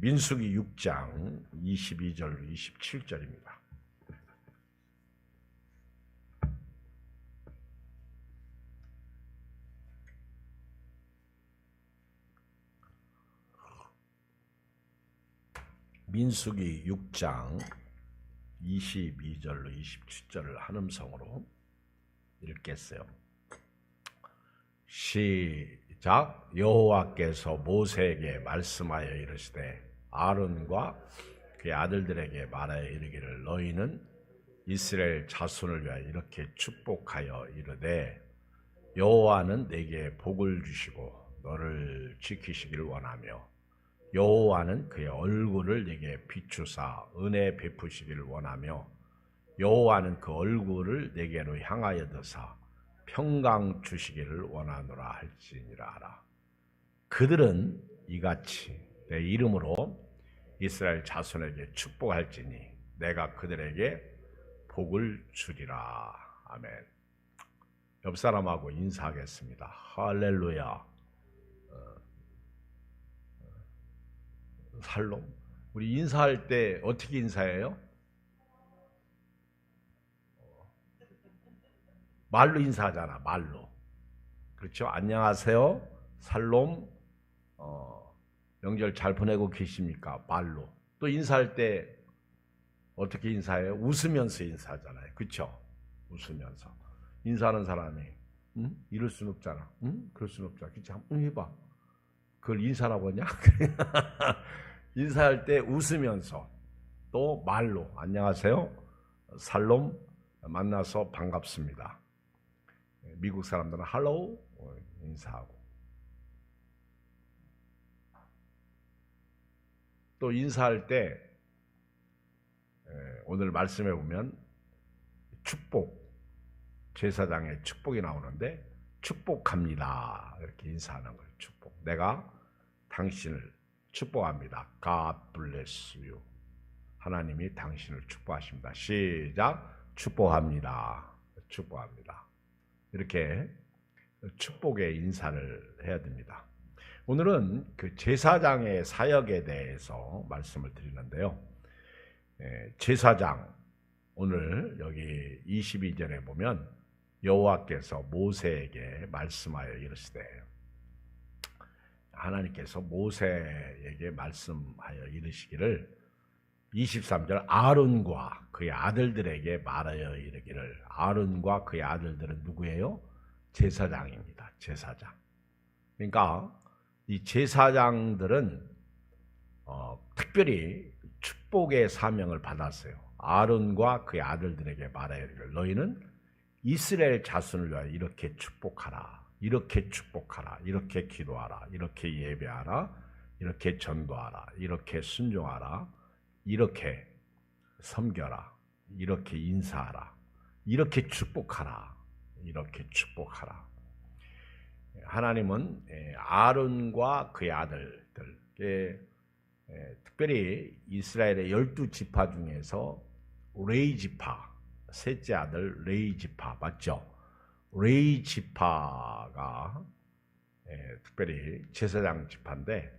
민수기 6장 22절 27절입니다. 민수기 6장 22절로 27절을 한음성으로 읽겠어요. 시작. 여호와께서 모세에게 말씀하여 이르시되 아론과 그의 아들들에게 말하여 이르기를 너희는 이스라엘 자손을 위하여 이렇게 축복하여 이르되 여호와는 내게 복을 주시고 너를 지키시기를 원하며 여호와는 그의 얼굴을 내게 비추사 은혜 베푸시기를 원하며 여호와는 그 얼굴을 내게로 향하여 드사 평강 주시기를 원하노라 할지니라 하라. 그들은 이같이 내 이름으로 이스라엘 자손에게 축복할지니 내가 그들에게 복을 주리라. 아멘. 옆 사람하고 인사하겠습니다. 할렐루야. 살롬. 우리 인사할 때 어떻게 인사해요? 말로 인사하잖아. 말로. 그렇죠? 안녕하세요. 살롬. 명절 잘 보내고 계십니까? 말로. 또 인사할 때 어떻게 인사해요? 웃으면서 인사하잖아요. 그렇죠? 웃으면서. 인사하는 사람이 이럴 수는 없잖아. 그럴 수는 없잖아. 그치? 한번 해봐. 그걸 인사라고 하냐? 인사할 때 웃으면서 또 말로 안녕하세요. 살롬 만나서 반갑습니다. 미국 사람들은 hello 인사하고 또 인사할 때 오늘 말씀해 보면 축복 제사장의 축복이 나오는데 축복합니다 이렇게 인사하는 거예요. 축복. 내가 당신을 축복합니다. God bless you. 하나님이 당신을 축복하십니다. 시작. 축복합니다. 축복합니다. 이렇게 축복의 인사를 해야 됩니다. 오늘은 그 제사장의 사역에 대해서 말씀을 드리는데요. 제사장 오늘 여기 22절에 보면 여호와께서 모세에게 말씀하여 이르시되 하나님께서 모세에게 말씀하여 이르시기를 23절 아론과 그의 아들들에게 말하여 이르기를 아론과 그의 아들들은 누구예요? 제사장입니다. 제사장. 그러니까 이 제사장들은 특별히 축복의 사명을 받았어요. 아론과 그의 아들들에게 말하여 이르기를 너희는 이스라엘 자손을 위하여 이렇게 축복하라. 이렇게 축복하라. 이렇게 기도하라. 이렇게 예배하라. 이렇게 전도하라. 이렇게 순종하라. 이렇게 섬겨라. 이렇게 인사하라. 이렇게 축복하라. 이렇게 축복하라. 하나님은 아론과 그의 아들들, 특별히 이스라엘의 12지파 중에서 레위 지파, 셋째 아들 레위 지파 맞죠? 레위 지파가 특별히 제사장 지파인데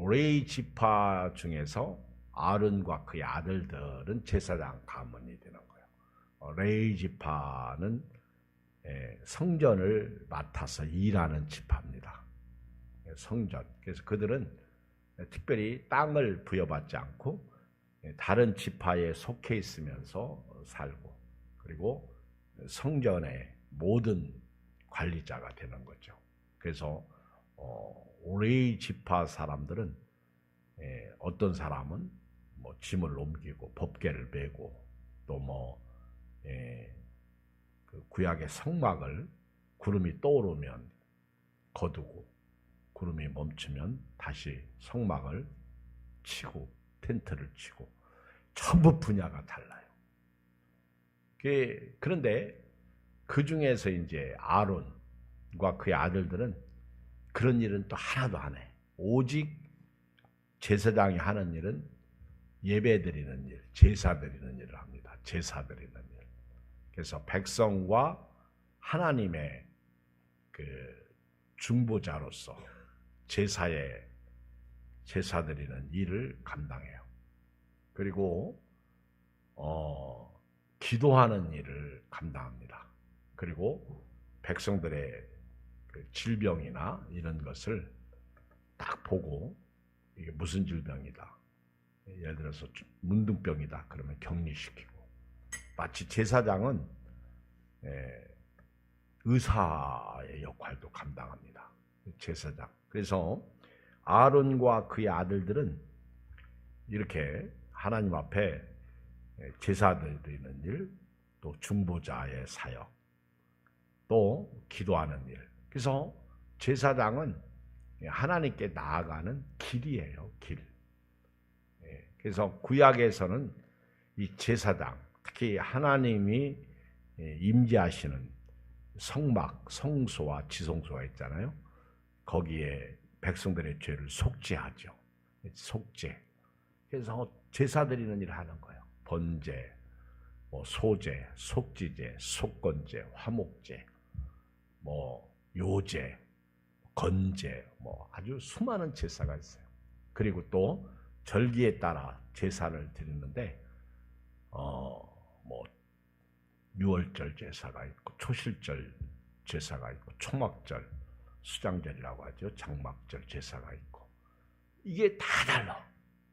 레위 지파 중에서 아론과 그의 아들들은 제사장 가문이 되는 거예요. 레위 지파는 성전을 맡아서 일하는 지파입니다. 성전. 그래서 그들은 특별히 땅을 부여받지 않고 다른 지파에 속해 있으면서 살고 그리고 성전의 모든 관리자가 되는 거죠. 그래서 레위 지파 사람들은 어떤 사람은 뭐 짐을 옮기고 법궤를 메고 또 그 구약의 성막을 구름이 떠오르면 거두고 구름이 멈추면 다시 성막을 치고 텐트를 치고 전부 분야가 달라요. 그런데 그 중에서 이제 아론과 그의 아들들은 그런 일은 또 하나도 안 해. 오직 제사장이 하는 일은 예배 드리는 일, 제사 드리는 일을 합니다. 제사 드리는 일. 그래서 백성과 하나님의 그 중보자로서 제사의 제사 드리는 일을 감당해요. 그리고 기도하는 일을 감당합니다. 그리고 백성들의 그 질병이나 이런 것을 딱 보고 이게 무슨 질병이다. 예를 들어서 문둥병이다. 그러면 격리시키고, 마치 제사장은 의사의 역할도 감당합니다. 제사장. 그래서 아론과 그의 아들들은 이렇게 하나님 앞에 제사 드리는 일, 또 중보자의 사역, 또 기도하는 일. 그래서 제사장은 하나님께 나아가는 길이에요. 길. 그래서 구약에서는 이 제사장, 특히 하나님이 임재하시는 성막, 성소와 지성소가 있잖아요. 거기에 백성들의 죄를 속죄하죠. 속죄. 그래서 제사 드리는 일을 하는 거예요. 번제, 소제, 속지제, 속건제, 화목제, 요제, 건제, 아주 수많은 제사가 있어요. 그리고 또 절기에 따라 제사를 드리는데, 유월절 제사가 있고, 초실절 제사가 있고, 초막절, 수장절이라고 하죠. 장막절 제사가 있고, 이게 다 달라.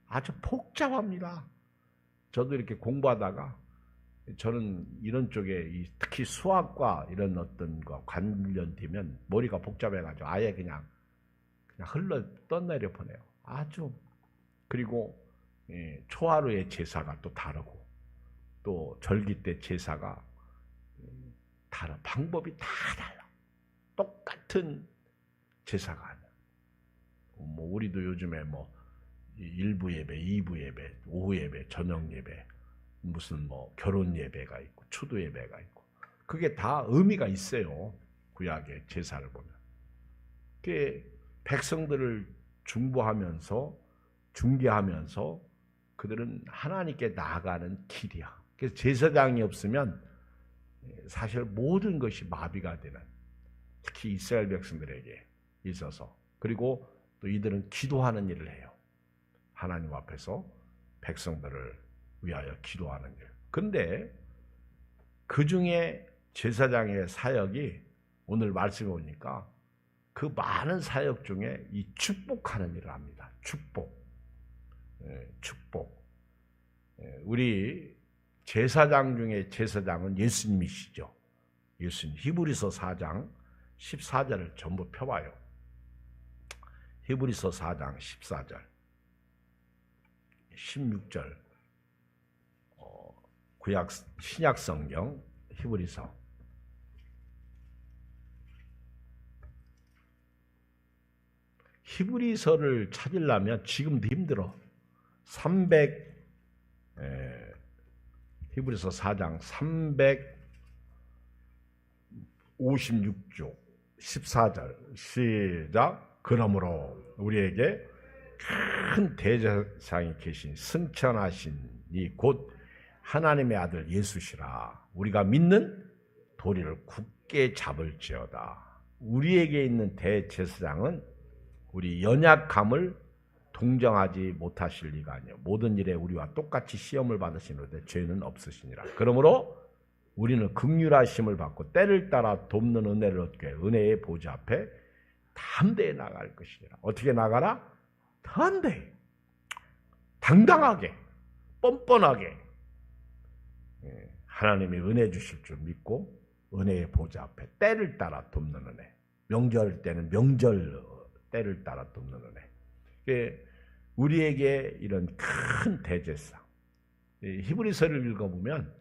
아주 복잡합니다. 저도 이렇게 공부하다가 저는 이런 쪽에 특히 수학과 이런 어떤 거 관련되면 머리가 복잡해가지고 아예 그냥 흘러 떠내려 보내요. 아주. 그리고 초하루의 제사가 또 다르고, 또 절기 때 제사가 다른 방법이 다 달라. 똑같은 제사가 아니야. 우리도 요즘에 일부 예배, 2부 예배, 오후 예배, 저녁 예배, 무슨 결혼 예배가 있고, 추도 예배가 있고, 그게 다 의미가 있어요. 구약의 제사를 보면. 그게 백성들을 중보하면서, 중개하면서 그들은 하나님께 나아가는 길이야. 그래서 제사장이 없으면 사실 모든 것이 마비가 되는, 특히 이스라엘 백성들에게 있어서. 그리고 또 이들은 기도하는 일을 해요. 하나님 앞에서 백성들을 위하여 기도하는 일. 근데 그 중에 제사장의 사역이 오늘 말씀에 오니까 그 많은 사역 중에 이 축복하는 일을 합니다. 축복. 축복. 우리 제사장 중에 제사장은 예수님이시죠. 예수님. 히브리서 4장 14절을 전부 펴봐요. 히브리서 4장 14절, 16절, 구약 신약 성경 히브리서. 히브리서를 찾으려면 지금도 힘들어. 히브리서 4장 356쪽 14절 시작. 그러므로 우리에게 큰 대제사장이 계신 승천하신 이 곧 하나님의 아들 예수시라. 우리가 믿는 도리를 굳게 잡을지어다. 우리에게 있는 대제사장은 우리 연약함을 동정하지 못하실 리가 아니요 모든 일에 우리와 똑같이 시험을 받으시는데 죄는 없으시니라. 그러므로 우리는 긍휼하심을 받고 때를 따라 돕는 은혜를 얻게 은혜의 보좌 앞에 담대히 나갈 것이니라. 어떻게 나가라? 담대히, 당당하게, 뻔뻔하게 하나님이 은혜 주실 줄 믿고 은혜의 보좌 앞에 때를 따라 돕는 은혜. 명절 때는 명절 때를 따라 돕는 은혜. 우리에게 이런 큰 대제사장. 히브리서를 읽어보면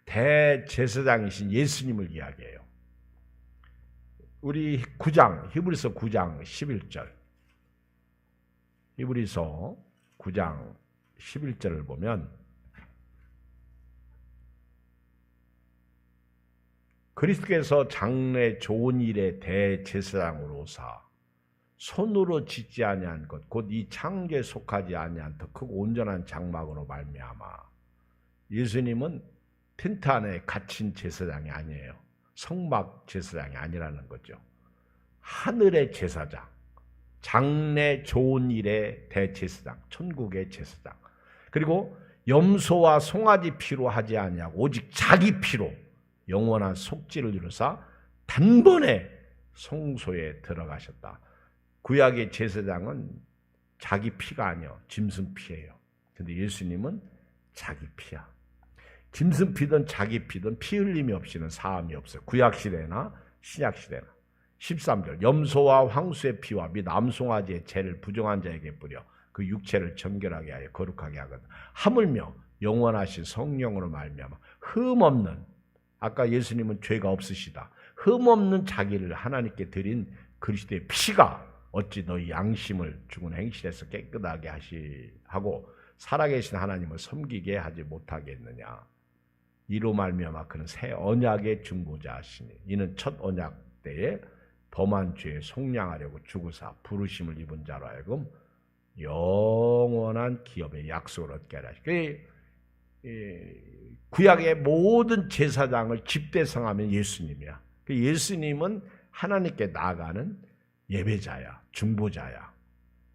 대제사장이신 예수님을 이야기해요. 우리 9장, 히브리서 9장 11절. 히브리서 9장 11절을 보면 그리스도께서 장래 좋은 일의 대제사장으로 오사 손으로 짓지 아니한 것 곧 이 창조에 속하지 아니한 더 크고 온전한 장막으로 말미암아. 예수님은 텐트 안에 갇힌 제사장이 아니에요. 성막 제사장이 아니라는 거죠. 하늘의 제사장, 장래 좋은 일의 대제사장, 천국의 제사장. 그리고 염소와 송아지 피로 하지 아니하고 오직 자기 피로 영원한 속죄를 이루사 단번에 성소에 들어가셨다. 구약의 제사장은 자기 피가 아니요 짐승 피예요. 근데 예수님은 자기 피야. 짐승 피든 자기 피든 피 흘림이 없이는 사함이 없어요. 구약 시대나 신약 시대나. 13절 염소와 황소의 피와 및 암송아지의 죄를 부정한 자에게 뿌려 그 육체를 정결하게 하여 거룩하게 하거든. 하물며 영원하신 성령으로 말미암아 흠없는, 아까 예수님은 죄가 없으시다. 흠없는 자기를 하나님께 드린 그리스도의 피가 어찌 너희 양심을 죽은 행실에서 깨끗하게 하고 살아계신 하나님을 섬기게 하지 못하겠느냐. 이로 말미암아 그는 새 언약의 중보자시니 이는 첫 언약 때에 범한 죄에 속량하려고 죽으사 부르심을 입은 자로 하여금 영원한 기업의 약속을 얻게 하라. 구약의 모든 제사장을 집대성하면 예수님이야. 예수님은 하나님께 나아가는 예배자야, 중보자야.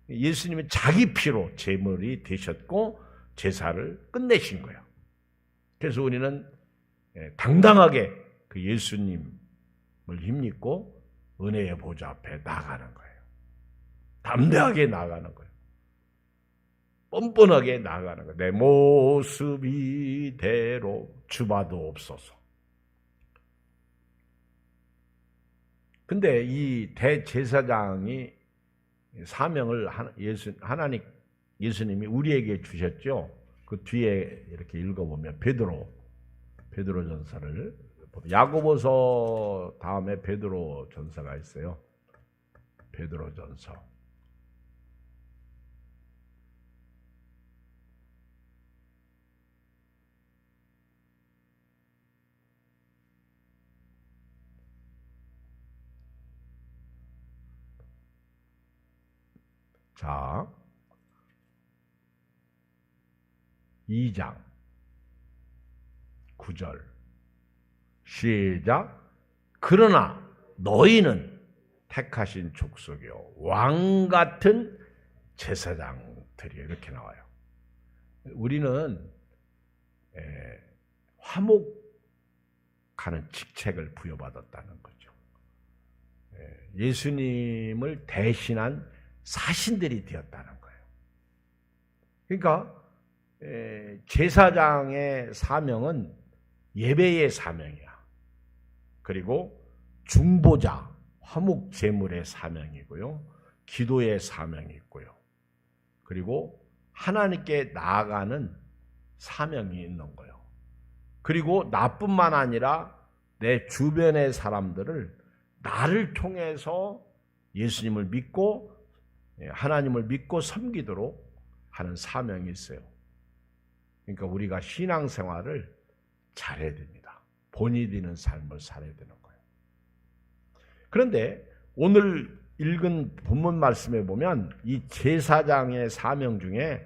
예수님은 자기 피로 제물이 되셨고 제사를 끝내신 거야. 그래서 우리는 당당하게 그 예수님을 힘입고 은혜의 보좌 앞에 나아가는 거예요. 담대하게 나아가는 거예요. 뻔뻔하게 나아가는 거예요. 내 모습 이대로 주봐도 없소서. 근데 이 대제사장이 사명을 예수님이 우리에게 주셨죠. 그 뒤에 이렇게 읽어보면 베드로전서를, 야고보서 다음에 베드로전서가 있어요. 베드로전서. 자, 2장 9절 시작. 그러나 너희는 택하신 족속이요 왕 같은 제사장들이요. 이렇게 나와요. 우리는 화목하는 직책을 부여받았다는 거죠. 예수님을 대신한 사신들이 되었다는 거예요. 그러니까 제사장의 사명은 예배의 사명이야. 그리고 중보자, 화목제물의 사명이고요. 기도의 사명이 있고요. 그리고 하나님께 나아가는 사명이 있는 거예요. 그리고 나뿐만 아니라 내 주변의 사람들을 나를 통해서 예수님을 믿고 하나님을 믿고 섬기도록 하는 사명이 있어요. 그러니까 우리가 신앙생활을 잘해야 됩니다. 본이 되는 삶을 살아야 되는 거예요. 그런데 오늘 읽은 본문 말씀에 보면 이 제사장의 사명 중에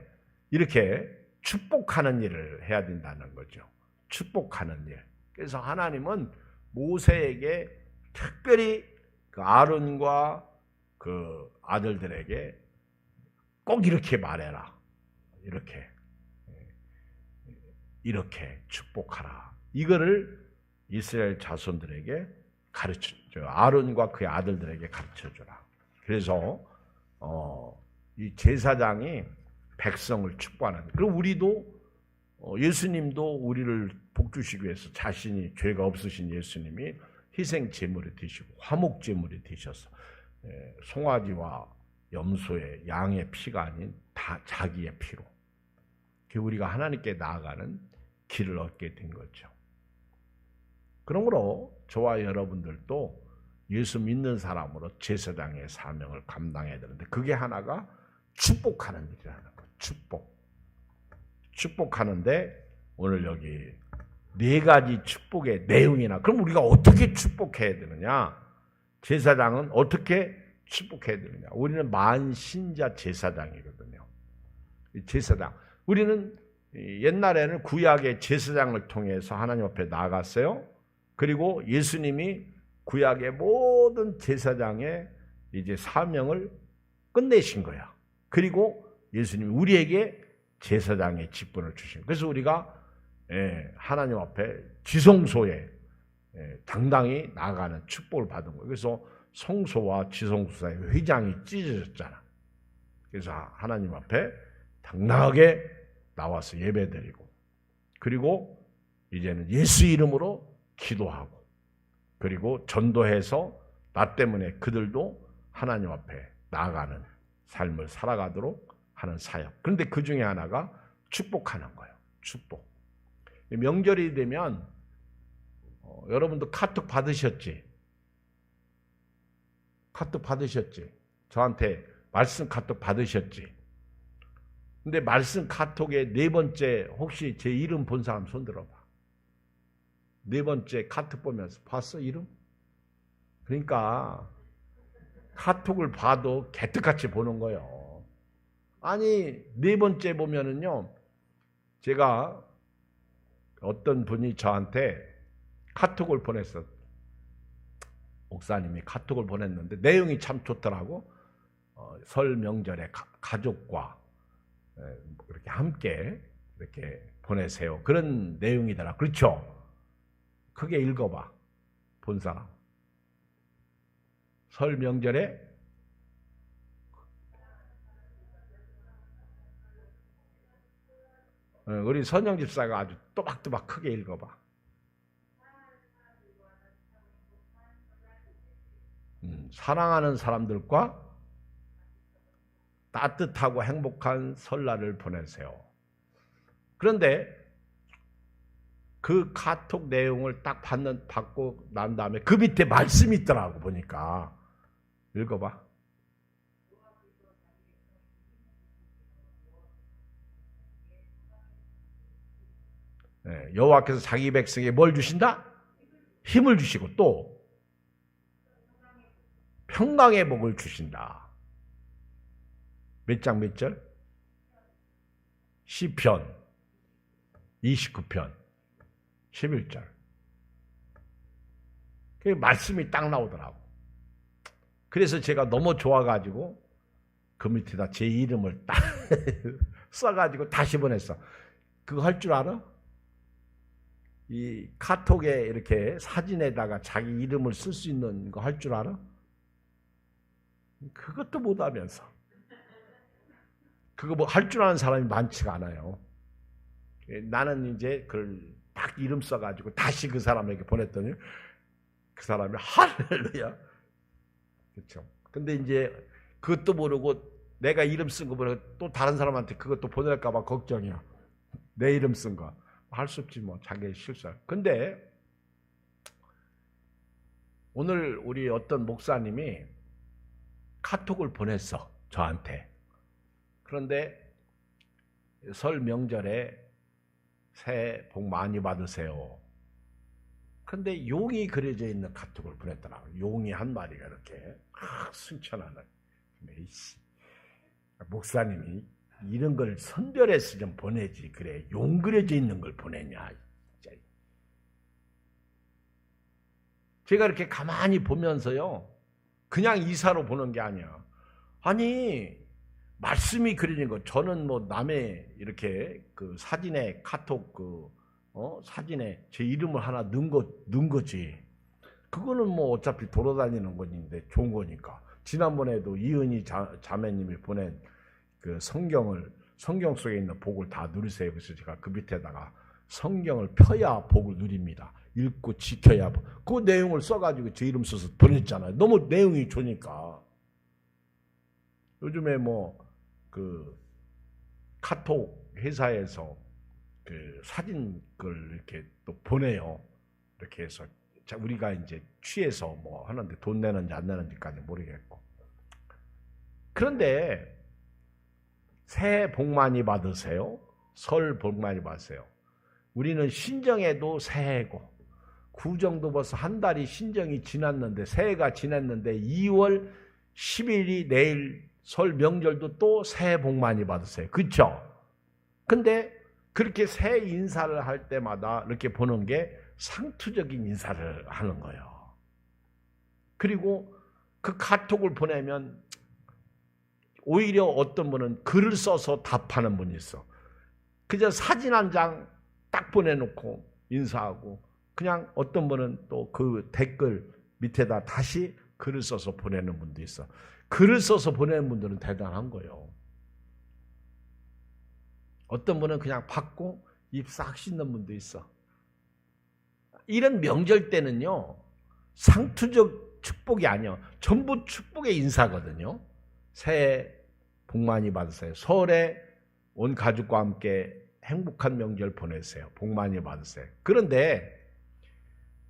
이렇게 축복하는 일을 해야 된다는 거죠. 축복하는 일. 그래서 하나님은 모세에게 특별히 그 아론과 그 아들들에게 꼭 이렇게 말해라. 이렇게 축복하라. 이거를 이스라엘 자손들에게 가르쳐줘. 아론과 그의 아들들에게 가르쳐줘라. 그래서 이 제사장이 백성을 축복하는. 그리고 우리도 예수님도 우리를 복주시기 위해서 자신이 죄가 없으신 예수님이 희생 제물이 되시고 화목 제물이 되셔서 송아지와 염소의 양의 피가 아닌 다 자기의 피로 우리가 하나님께 나아가는 길을 얻게 된 거죠. 그러므로 저와 여러분들도 예수 믿는 사람으로 제사장의 사명을 감당해야 되는데 그게 하나가 축복하는 일이라는 거예요. 축복하는데 오늘 여기 4가지 축복의 내용이나 그럼 우리가 어떻게 축복해야 되느냐? 제사장은 어떻게 축복해야 되느냐? 우리는 만신자 제사장이거든요. 제사장. 우리는 옛날에는 구약의 제사장을 통해서 하나님 앞에 나아갔어요. 그리고 예수님이 구약의 모든 제사장의 이제 사명을 끝내신 거야. 그리고 예수님이 우리에게 제사장의 직분을 주신 거예요. 그래서 우리가 하나님 앞에 지성소에 당당히 나아가는 축복을 받은 거예요. 그래서 성소와 지성소 사이 휘장이 찢어졌잖아. 그래서 하나님 앞에 당당하게 나와서 예배드리고, 그리고 이제는 예수 이름으로 기도하고, 그리고 전도해서 나 때문에 그들도 하나님 앞에 나아가는 삶을 살아가도록 하는 사역. 그런데 그 중에 하나가 축복하는 거예요. 축복. 명절이 되면 여러분도 카톡 받으셨지? 카톡 받으셨지? 저한테 말씀 카톡 받으셨지? 근데 말씀 카톡에 네 번째 혹시 제 이름 본 사람 손 들어봐. 네 번째 카톡 보면서 봤어 이름? 그러니까 카톡을 봐도 개떡같이 보는 거예요. 아니 네 번째 보면은요, 제가 어떤 분이 저한테 카톡을 보냈어. 목사님이 카톡을 보냈는데 내용이 참 좋더라고. 설 명절에 가족과 이렇게 함께 이렇게 보내세요. 그런 내용이더라. 그렇죠? 크게 읽어봐. 본 사람. 설 명절에 우리 선영 집사가 아주 또박또박 크게 읽어봐. 사랑하는 사람들과 따뜻하고 행복한 설날을 보내세요. 그런데 그 카톡 내용을 딱 받고 난 다음에 그 밑에 말씀이 있더라고. 보니까 읽어봐. 여호와께서 자기 백성에게 뭘 주신다? 힘을 주시고 또 평강의 복을 주신다. 몇 장 몇 절? 시편 29편 11절. 그 말씀이 딱 나오더라고. 그래서 제가 너무 좋아가지고 그 밑에다 제 이름을 딱 써가지고 다시 보냈어. 그거 할 줄 알아? 이 카톡에 이렇게 사진에다가 자기 이름을 쓸 수 있는 거 할 줄 알아? 그것도 못하면서. 그거 뭐 할 줄 아는 사람이 많지가 않아요. 나는 이제 그걸 딱 이름 써가지고 다시 그 사람에게 보냈더니 그 사람이 할렐루야. 그렇죠. 근데 이제 그것도 모르고 내가 이름 쓴 거 보고 또 다른 사람한테 그것도 보낼까봐 걱정이야. 내 이름 쓴 거. 할 수 없지 뭐, 자기의 실수. 근데 오늘 우리 어떤 목사님이 카톡을 보냈어, 저한테. 그런데 설 명절에 새해 복 많이 받으세요. 그런데 용이 그려져 있는 카톡을 보냈더라고요. 용이 한 마리가 이렇게 승천하는. 목사님이 이런 걸 선별해서 좀 보내지. 그래, 용 그려져 있는 걸 보내냐. 진짜. 제가 이렇게 가만히 보면서요, 그냥 이사로 보는 게 아니야. 아니, 말씀이 그려진 거. 저는 뭐 남의 이렇게 그 사진에 카톡 사진에 제 이름을 하나 넣은 거지. 그거는 뭐 어차피 돌아다니는 건데 좋은 거니까. 지난번에도 이은희 자매님이 보낸 그 성경 속에 있는 복을 다 누리세요. 그래서 제가 그 밑에다가 성경을 펴야 복을 누립니다. 읽고 지켜야 그 내용을 써가지고 제 이름 써서 보냈잖아요. 너무 내용이 좋으니까. 요즘에 뭐 그 카톡 회사에서 그 사진 걸 이렇게 또 보내요. 이렇게 해서 우리가 이제 취해서 뭐 하는데 돈 내는지 안 내는지까지 모르겠고. 그런데 새해 복 많이 받으세요. 설 복 많이 받으세요. 우리는 신정에도 새해고, 구정도 벌써 한 달이 신정이 지났는데, 새해가 지났는데 2월 10일이 내일 설 명절도 또 새해 복 많이 받으세요. 그렇죠? 근데 그렇게 새해 인사를 할 때마다 이렇게 보는 게 상투적인 인사를 하는 거예요. 그리고 그 카톡을 보내면 오히려 어떤 분은 글을 써서 답하는 분이 있어. 그저 사진 한 장 딱 보내놓고 인사하고, 그냥 어떤 분은 또 그 댓글 밑에다 다시 글을 써서 보내는 분도 있어. 글을 써서 보내는 분들은 대단한 거예요. 어떤 분은 그냥 받고 입 싹 씻는 분도 있어. 이런 명절 때는요, 상투적 축복이 아니요, 전부 축복의 인사거든요. 새해 복 많이 받으세요. 설에 온 가족과 함께 행복한 명절 보내세요. 복 많이 받으세요. 그런데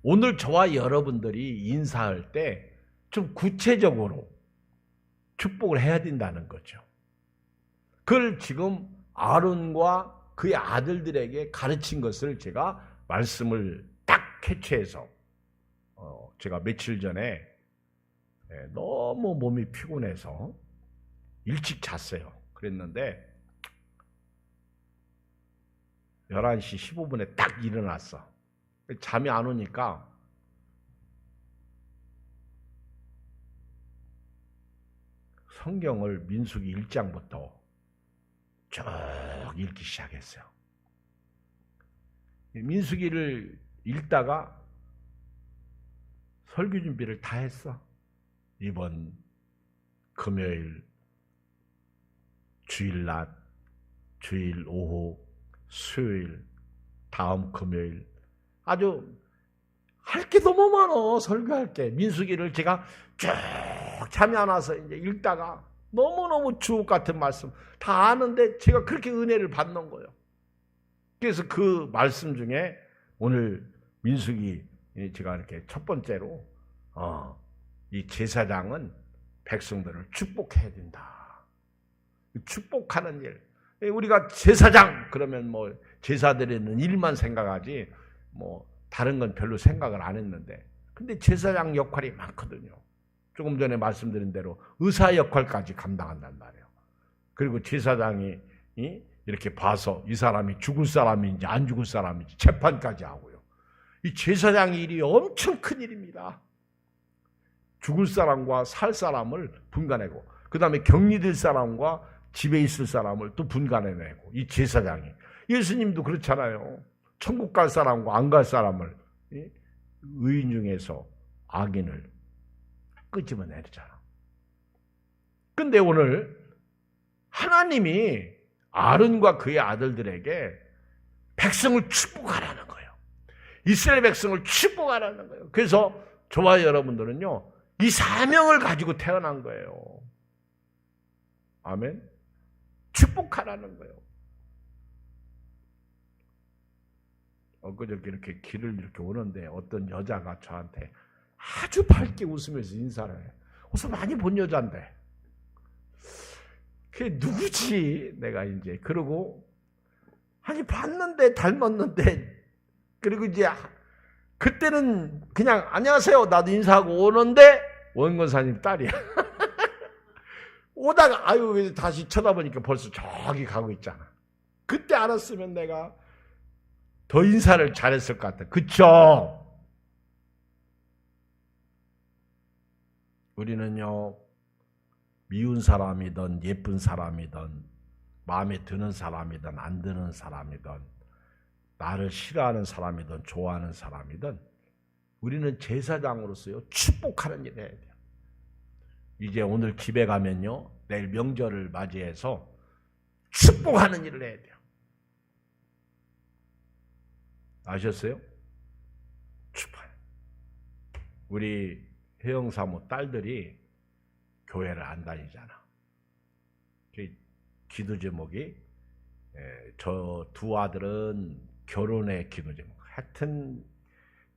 오늘 저와 여러분들이 인사할 때 좀 구체적으로 축복을 해야 된다는 거죠. 그걸 지금 아론과 그의 아들들에게 가르친 것을 제가 말씀을 딱 캐치해서 제가 며칠 전에 너무 몸이 피곤해서 일찍 잤어요. 그랬는데 11시 15분에 딱 일어났어. 잠이 안 오니까 성경을 민수기 1장부터 쭉 읽기 시작했어요. 민수기를 읽다가 설교 준비를 다 했어. 이번 금요일, 주일낮, 주일 오후, 수요일, 다음 금요일, 아주 할 게 너무 많어. 설교할 게. 민수기를 제가 쭉 잠이 안 와서 이제 읽다가 너무너무 주옥 같은 말씀 다 아는데 제가 그렇게 은혜를 받는 거예요. 그래서 그 말씀 중에 오늘 민수기 제가 이렇게 첫 번째로 이 제사장은 백성들을 축복해야 된다. 축복하는 일. 우리가 제사장 그러면 뭐 제사 드리는 일만 생각하지 뭐 다른 건 별로 생각을 안 했는데, 근데 제사장 역할이 많거든요. 조금 전에 말씀드린 대로 의사 역할까지 감당한단 말이에요. 그리고 제사장이 이렇게 봐서 이 사람이 죽을 사람인지 안 죽을 사람인지 재판까지 하고요. 이 제사장 일이 엄청 큰 일입니다. 죽을 사람과 살 사람을 분간하고, 그 다음에 격리될 사람과 집에 있을 사람을 또 분간해내고, 이 제사장이. 예수님도 그렇잖아요. 천국 갈 사람과 안 갈 사람을 의인 중에서 악인을 끄집어내잖아. 근데 오늘 하나님이 아론과 그의 아들들에게 백성을 축복하라는 거예요. 이스라엘 백성을 축복하라는 거예요. 그래서 저와 여러분들은요, 이 사명을 가지고 태어난 거예요. 아멘. 축복하라는 거예요. 엊그저께 이렇게 길을 이렇게 오는데 어떤 여자가 저한테 아주 밝게 웃으면서 인사를 해. 어서 많이 본 여잔데. 그게 누구지? 내가 이제 그러고 아니 봤는데 닮았는데, 그리고 이제 그때는 그냥 안녕하세요 나도 인사하고 오는데 원권사님 딸이야. 오다가 아유 다시 쳐다보니까 벌써 저기 가고 있잖아. 그때 알았으면 내가 더 인사를 잘했을 것 같아. 그쵸? 우리는요, 미운 사람이든 예쁜 사람이든 마음에 드는 사람이든 안 드는 사람이든 나를 싫어하는 사람이든 좋아하는 사람이든 우리는 제사장으로서요, 축복하는 일을 해야 돼요. 이제 오늘 집에 가면요, 내일 명절을 맞이해서 축복하는 일을 해야 돼요. 아셨어요? 축복. 우리 혜영 사모 딸들이 교회를 안 다니잖아. 기도 제목이 저 두 아들은 결혼의 기도 제목. 하여튼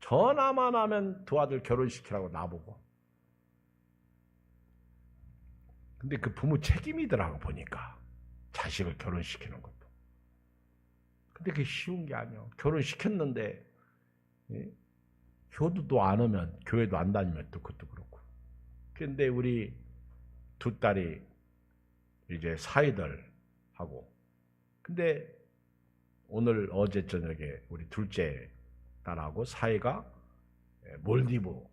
전화만 하면 두 아들 결혼시키라고 나보고. 근데 그 부모 책임이더라고 보니까. 자식을 결혼시키는 것도. 근데 그게 쉬운 게 아니야. 결혼시켰는데 효도도 안 하면, 교회도 안 다니면 또 그것도 그렇고. 근데 우리 두 딸이 이제 사이들 하고, 근데 오늘 어제 저녁에 우리 둘째 딸하고 사이가 몰디브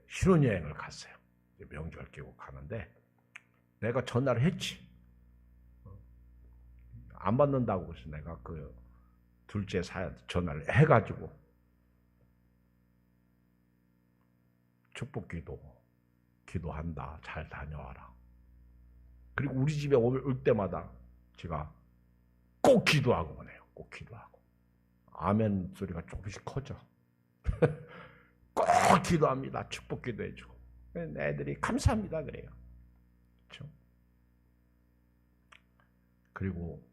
신혼여행을 갔어요. 명절 끼고 가는데 내가 전화를 했지. 안 받는다고 해서 내가 그 둘째 사연 전화를 해가지고 축복기도 기도한다. 잘 다녀와라. 그리고 우리 집에 올 때마다 제가 꼭 기도하고 오네요. 꼭 기도하고. 아멘 소리가 조금씩 커져. 꼭 기도합니다. 축복기도 해주고. 애들이 감사합니다 그래요. 그렇죠? 그리고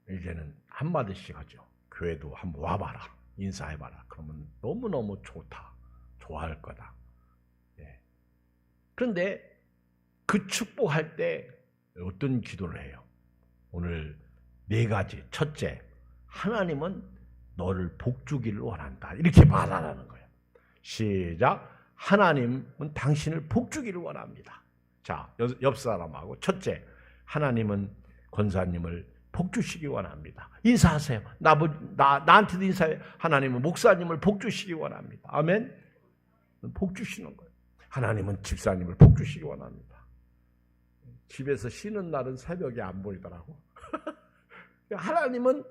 이제는 한마디씩 하죠. 교회도 한번 와봐라. 인사해봐라. 그러면 너무너무 좋다. 좋아할 거다. 예. 그런데 그 축복할 때 어떤 기도를 해요? 오늘 4가지. 첫째, 하나님은 너를 복주기를 원한다. 이렇게 말하라는 거예요. 시작. 하나님은 당신을 복주기를 원합니다. 자, 옆 사람하고 첫째, 하나님은 권사님을 복주시기 원합니다. 인사하세요. 나한테도 인사해. 하나님은 목사님을 복주시기 원합니다. 아멘. 복주시는 거예요. 하나님은 집사님을 복주시기 원합니다. 집에서 쉬는 날은 새벽에 안 보이더라고. 하나님은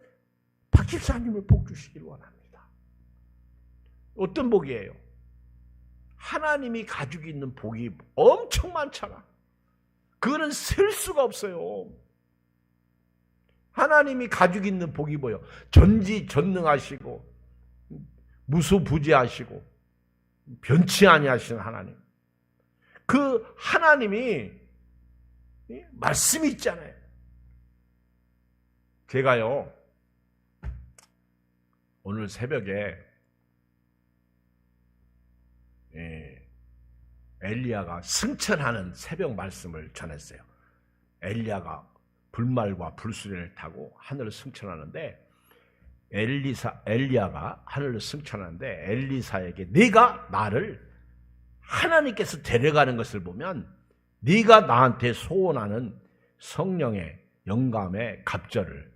박 집사님을 복주시길 원합니다. 어떤 복이에요? 하나님이 가지고 있는 복이 엄청 많잖아. 그거는 셀 수가 없어요. 하나님이 가지고 있는 복이 뭐예요? 전지전능하시고 무소부재하시고 변치 아니하시는 하나님. 그 하나님이 말씀이 있잖아요. 제가요 오늘 새벽에 엘리야가 승천하는 새벽 말씀을 전했어요. 엘리야가 불말과 불수레를 타고 하늘을 승천하는데 엘리야가 하늘을 승천하는데 엘리사에게 네가 나를 하나님께서 데려가는 것을 보면 네가 나한테 소원하는 성령의 영감의 갑절을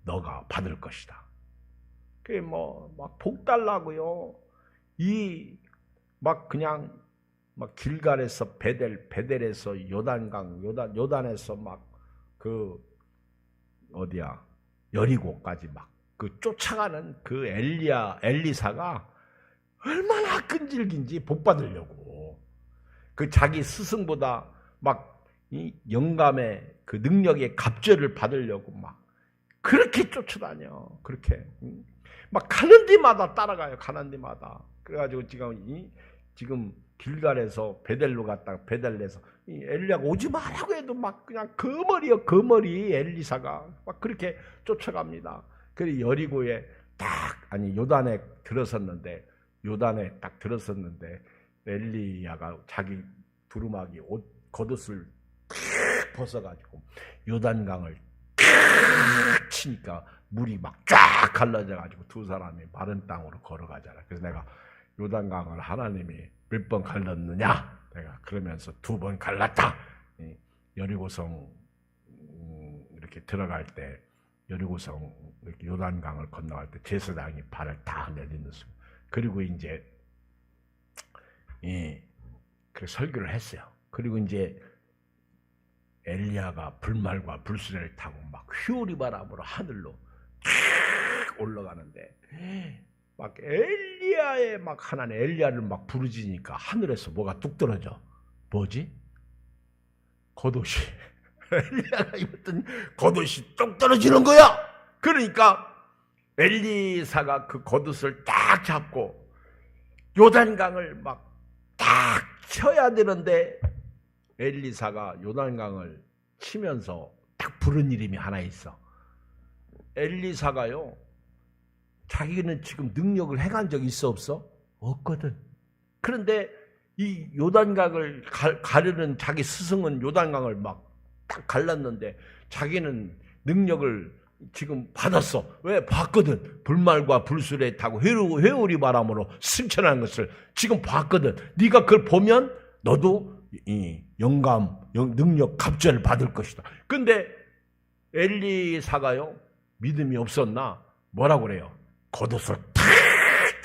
너가 받을 것이다. 그게 막 복 달라고요. 그냥 길갈에서 베델에서 요단강 요단에서 여리고까지 쫓아가는 그 엘리사가 얼마나 끈질긴지 복 받으려고 그 자기 스승보다 이 영감의 그 능력의 갑절을 받으려고 그렇게 쫓아다녀. 그렇게 가는 데마다 따라가요. 가는 데마다. 그래가지고 지금 길갈에서 베델로 갔다가 베델에서 엘리야가 오지 말라고 해도 그냥 거머리 엘리사가 그렇게 쫓아갑니다. 그래서 여리고에 요단에 딱 들어섰는데 엘리야가 자기 두루마기 겉옷을 벗어가지고 요단강을 치니까 물이 쫙 갈라져가지고 두 사람이 마른 땅으로 걸어가잖아. 그래서 내가 요단강을 하나님이 몇 번 갈랐느냐? 내가 그러면서 2번 갈랐다. 여리고성 이렇게 들어갈 때 여리고성 이렇게 요단강을 건너갈 때 제사장이 발을 다 내딛는 순간 그리고 이제 그 설교를 했어요. 그리고 이제 엘리야가 불말과 불수레를 타고 휘오리 바람으로 하늘로 쫙 올라가는데 엘리야의 하나님 엘리야를 부르짖으니까 하늘에서 뭐가 뚝 떨어져. 뭐지? 겉옷이. 엘리야가 입었던 겉옷이 뚝 떨어지는 거야. 그러니까 엘리사가 그 겉옷을 딱 잡고 요단강을 딱 쳐야 되는데 엘리사가 요단강을 치면서 딱 부른 이름이 하나 있어. 엘리사가요 자기는 지금 능력을 행한 적이 있어 없어? 없거든. 그런데 이 요단강을 가르는 자기 스승은 요단강을 딱 갈랐는데 자기는 능력을 지금 받았어. 왜? 봤거든. 불말과 불수레 타고 회오리 바람으로 승천하는 것을 지금 봤거든. 네가 그걸 보면 너도 이 영감, 능력, 갑절을 받을 것이다. 근데 엘리사가요 믿음이 없었나? 뭐라고 그래요? 겉옷을 탁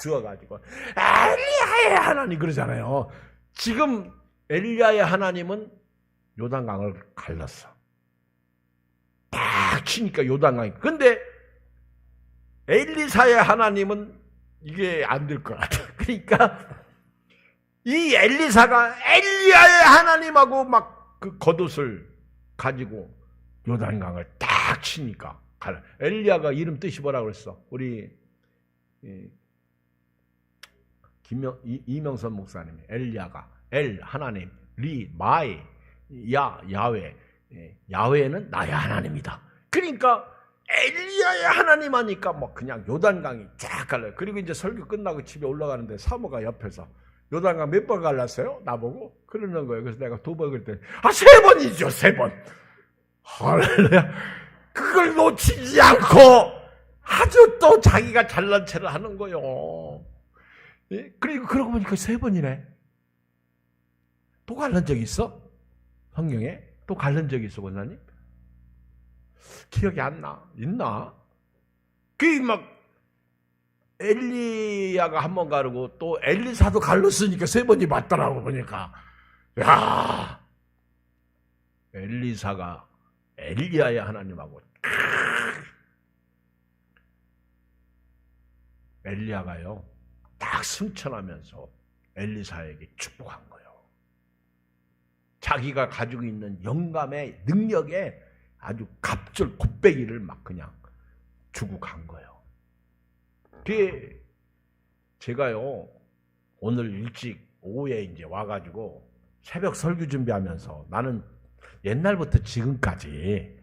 주워가지고 엘리야의 하나님 그러잖아요. 지금 엘리야의 하나님은 요단강을 갈랐어. 딱 치니까 요단강이. 근데 엘리사의 하나님은 이게 안 될 것 같아. 그러니까 이 엘리사가 엘리야의 하나님하고 막 그 겉옷을 가지고 요단강을 딱 치니까 엘리야가 이름 뜻이 뭐라고 그랬어? 우리 이명선 목사님이 엘리야가 하나님, 마이, 야훼, 야훼는 나의 하나님이다. 그러니까 엘리야의 하나님 하니까 뭐 그냥 요단강이 쫙 갈라요. 그리고 이제 설교 끝나고 집에 올라가는데 사모가 옆에서 요단강 몇 번 갈랐어요? 나보고 그러는 거예요. 그래서 내가 2번 그랬더니 3번이죠. 3번. 할렐루야. 그걸 놓치지 않고 아주 또 자기가 잘난 체를 하는 거예요. 예? 그리고 그러고 보니까 3번이네. 또 갈른 적 있어? 성경에? 또 갈른 적 있어, 권사님? 기억이 안 나. 있나? 그게 막 엘리야가 1번 가르고 또 엘리사도 갈랐으니까 3번이 맞더라고 보니까. 야, 엘리사가 엘리야의 하나님하고 엘리야가요 딱 승천하면서 엘리사에게 축복한 거예요. 자기가 가지고 있는 영감의 능력에 아주 갑절 곱배기를 막 그냥 주고 간 거예요. 그게 제가요 오늘 일찍 오후에 이제 와가지고 새벽 설교 준비하면서 나는 옛날부터 지금까지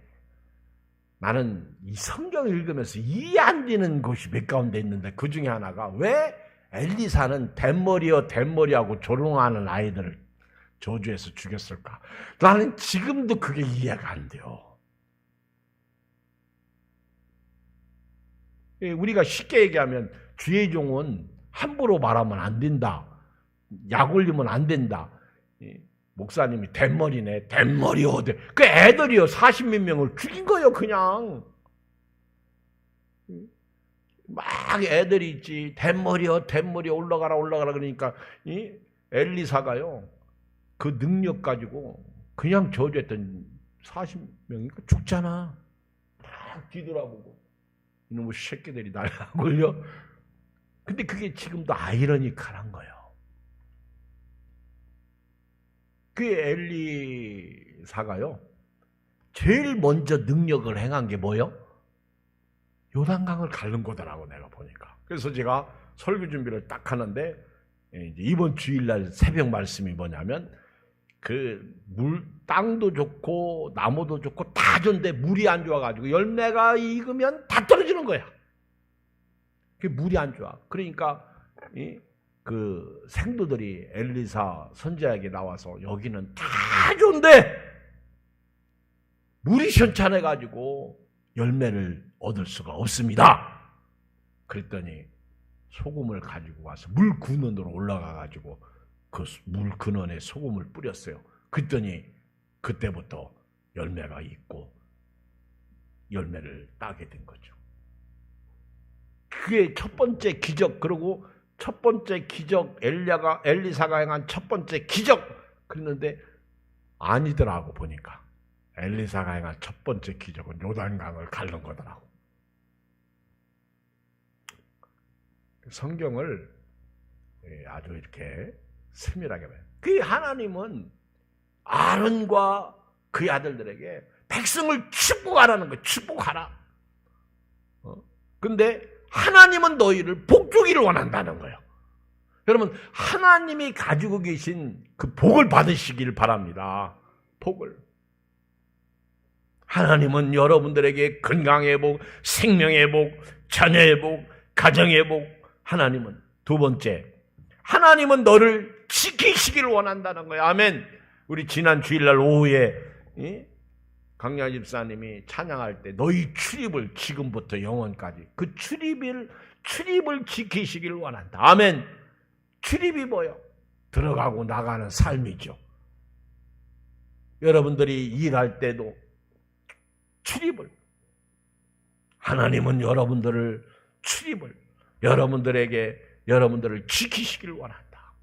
나는 이 성경을 읽으면서 이해 안 되는 것이 몇 가운데 있는데 그 중에 하나가 왜 엘리사는 댄머리하고 조롱하는 아이들을 저주해서 죽였을까? 나는 지금도 그게 이해가 안 돼요. 우리가 쉽게 얘기하면 주의 종은 함부로 말하면 안 된다. 약 올리면 안 된다. 목사님이 댄머리네. 댄머리요. 그 애들이요. 40몇 명을 죽인 거예요. 그냥. 막 애들이 있지. 댄머리요. 올라가라 그러니까 이 엘리사가요. 그 능력 가지고 그냥 저주했던 40명이니까 죽잖아. 막 뒤돌아보고. 이놈의 새끼들이 날 걸려. 근데 그게 지금도 아이러니컬한 거예요. 그 엘리사가요. 제일 먼저 능력을 행한 게 뭐예요? 요단강을 가른 거더라고 내가 보니까. 그래서 제가 설교 준비를 딱 하는데 이번 주일날 새벽 말씀이 뭐냐면 땅도 좋고 나무도 좋고 다 좋은데 물이 안 좋아가지고 열매가 익으면 다 떨어지는 거야. 그게 물이 안 좋아. 그러니까 그 생도들이 엘리사 선지자에게 나와서 여기는 다 좋은데 물이 현찬해가지고 열매를 얻을 수가 없습니다. 그랬더니 소금을 가지고 와서 물 근원으로 올라가가지고 그 물 근원에 소금을 뿌렸어요. 그랬더니 그때부터 열매가 있고 열매를 따게 된 거죠. 그게 첫 번째 기적. 그리고 첫 번째 기적 엘리사가 행한 첫 번째 기적. 그랬는데 아니더라고 보니까. 엘리사가 행한 첫 번째 기적은 요단강을 가른 거더라고. 성경을 아주 이렇게 세밀하게 봐요. 그 하나님은 아론과 그의 아들들에게 백성을 축복하라는 거예요. 축복하라. 근데 하나님은 너희를 복주기를 원한다는 거예요. 여러분 하나님이 가지고 계신 그 복을 받으시길 바랍니다. 복을. 하나님은 여러분들에게 건강의 복, 생명의 복, 자녀의 복, 가정의 복. 하나님은 두 번째, 하나님은 너를 지키시기를 원한다는 거예요. 아멘. 우리 지난 주일날 오후에 강야 집사님이 찬양할 때 너희 출입을 지금부터 영원까지 그 출입을 지키시기를 원한다. 아멘. 출입이 뭐예요? 들어가고 나가는 삶이죠. 여러분들이 일할 때도 출입을, 하나님은 여러분들을 여러분들을 지키시기를 원한다.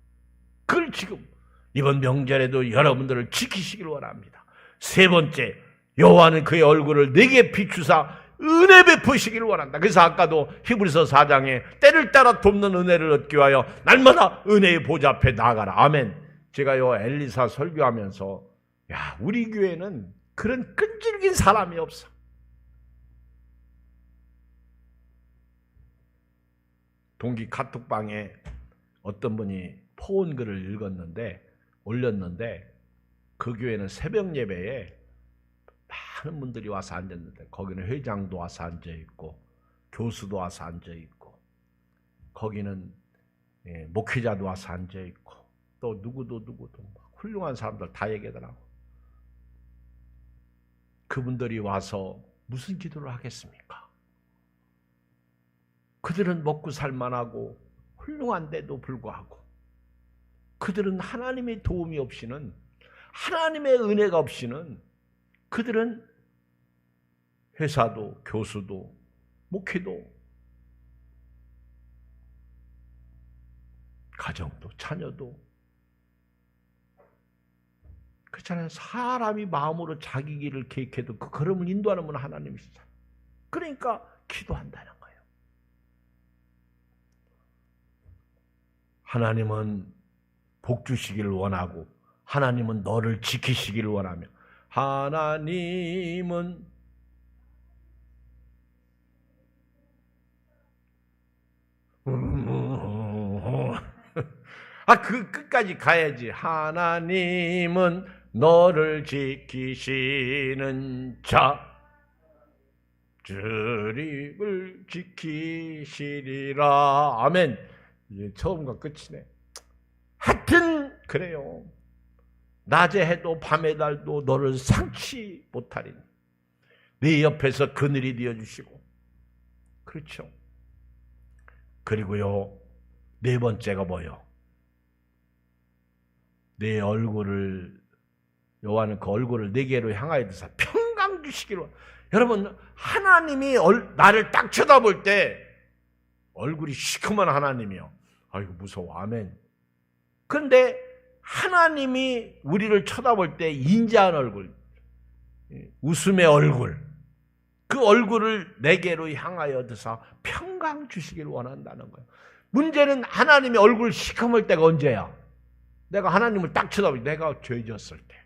그걸 지금 이번 명절에도 여러분들을 지키시기를 원합니다. 세 번째, 여호와는 그의 얼굴을 내게 비추사 은혜 베푸시기를 원한다. 그래서 아까도 히브리서 4장에 때를 따라 돕는 은혜를 얻기 위하여 날마다 은혜의 보좌 앞에 나아가라. 아멘. 제가요 엘리사 설교하면서 야, 우리 교회는 그런 끈질긴 사람이 없어. 동기 카톡방에 어떤 분이 포온글을 올렸는데 그 교회는 새벽 예배에 많은 분들이 와서 앉았는데 거기는 회장도 와서 앉아있고 교수도 와서 앉아있고 거기는 목회자도 와서 앉아있고 또 누구도 훌륭한 사람들 다 얘기하더라고. 그분들이 와서 무슨 기도를 하겠습니까? 그들은 먹고 살만하고 훌륭한데도 불구하고 그들은 하나님의 도움이 없이는, 하나님의 은혜가 없이는 그들은 회사도 교수도 목회도 가정도 자녀도 그렇잖아요. 사람이 마음으로 자기 길을 계획해도 그 걸음을 인도하는 분은 하나님이시잖아요. 그러니까 기도한다는 거예요. 하나님은 복 주시기를 원하고 하나님은 너를 지키시기를 원하며 하나님은 그 끝까지 가야지. 하나님은 너를 지키시는 자 주님을 지키시리라. 아멘. 이게 처음과 끝이네. 하여튼 그래요. 낮에 해도 밤에 달도 너를 상치 못하리니 네 옆에서 그늘이 되어주시고. 그렇죠. 그리고요 네 번째가 뭐요? 내 얼굴을, 여호와는 그 얼굴을 내게로 향하여 드사 평강 주시기로. 여러분, 하나님이 나를 딱 쳐다볼 때 얼굴이 시커먼 하나님이요. 아이고 무서워. 아멘. 그런데 하나님이 우리를 쳐다볼 때 인자한 얼굴, 웃음의 얼굴, 그 얼굴을 내게로 향하여 드사 평강 주시기를 원한다는 거예요. 문제는 하나님의 얼굴 시커멀 때가 언제야? 내가 하나님을 딱 쳐다보지. 내가 죄졌을 때.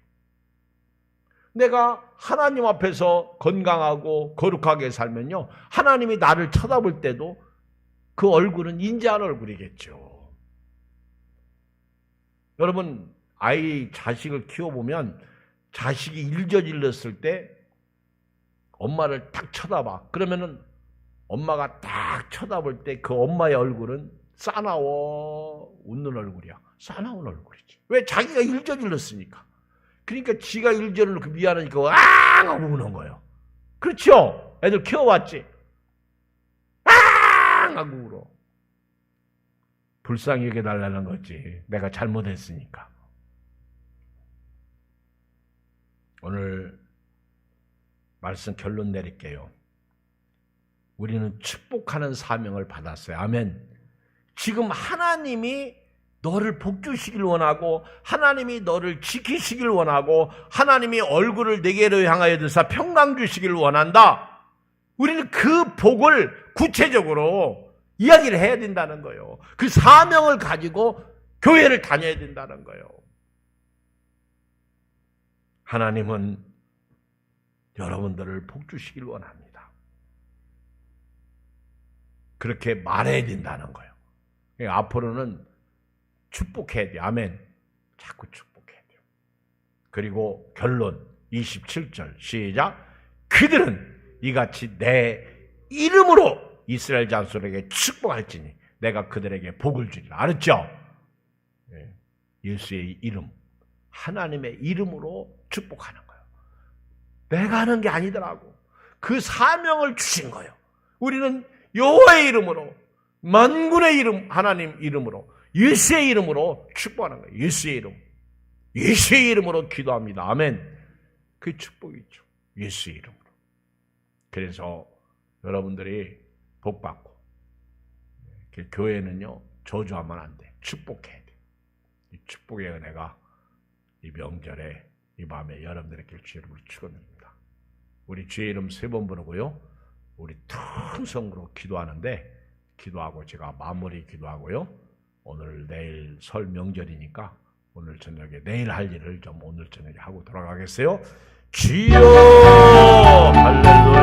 내가 하나님 앞에서 건강하고 거룩하게 살면요, 하나님이 나를 쳐다볼 때도 그 얼굴은 인자한 얼굴이겠죠. 여러분, 자식을 키워보면 자식이 일저질렀을 때 엄마를 딱 쳐다봐. 그러면은 엄마가 딱 쳐다볼 때 그 엄마의 얼굴은 싸나워 웃는 얼굴이야. 싸나운 얼굴이지. 왜? 자기가 일저질렀으니까. 그러니까 지가 일저를 미안하니까 앙 하고 우는 거예요. 그렇죠? 애들 키워왔지. 앙 하고 울어. 불쌍히 여겨달라는 거지. 내가 잘못했으니까. 오늘 말씀 결론 내릴게요. 우리는 축복하는 사명을 받았어요. 아멘. 지금 하나님이 너를 복주시길 원하고 하나님이 너를 지키시길 원하고 하나님이 얼굴을 내게로 향하여 드사 평강 주시길 원한다. 우리는 그 복을 구체적으로 이야기를 해야 된다는 거예요. 그 사명을 가지고 교회를 다녀야 된다는 거예요. 하나님은 여러분들을 복주시길 원합니다. 그렇게 말해야 된다는 거예요. 앞으로는 축복해야 돼요. 아멘. 자꾸 축복해야 돼요. 그리고 결론 27절 시작. 그들은 이같이 내 이름으로 이스라엘 자손에게 축복할지니 내가 그들에게 복을 주리라. 알았죠? 예수의 이름, 하나님의 이름으로 축복하는 거예요. 내가 하는 게 아니더라고. 그 사명을 주신 거예요. 우리는 여호와의 이름으로, 만군의 이름, 하나님 이름으로, 예수의 이름으로 축복하는 거예요. 예수의 이름. 예수의 이름으로 기도합니다. 아멘. 그게 축복이죠. 예수의 이름으로. 그래서 여러분들이 복 받고, 교회는요 저주하면 안 돼. 축복해야 돼. 이 축복의 은혜가 이 명절에 이 밤에 여러분들에게 주의 이름으로 축원드립니다. 우리 주의 이름 3번 부르고요. 우리 통성으로 기도하는데 기도하고 제가 마무리 기도하고요. 오늘 내일 설 명절이니까 오늘 저녁에 내일 할 일을 좀 오늘 저녁에 하고 돌아가겠어요. 주여 할렐루야.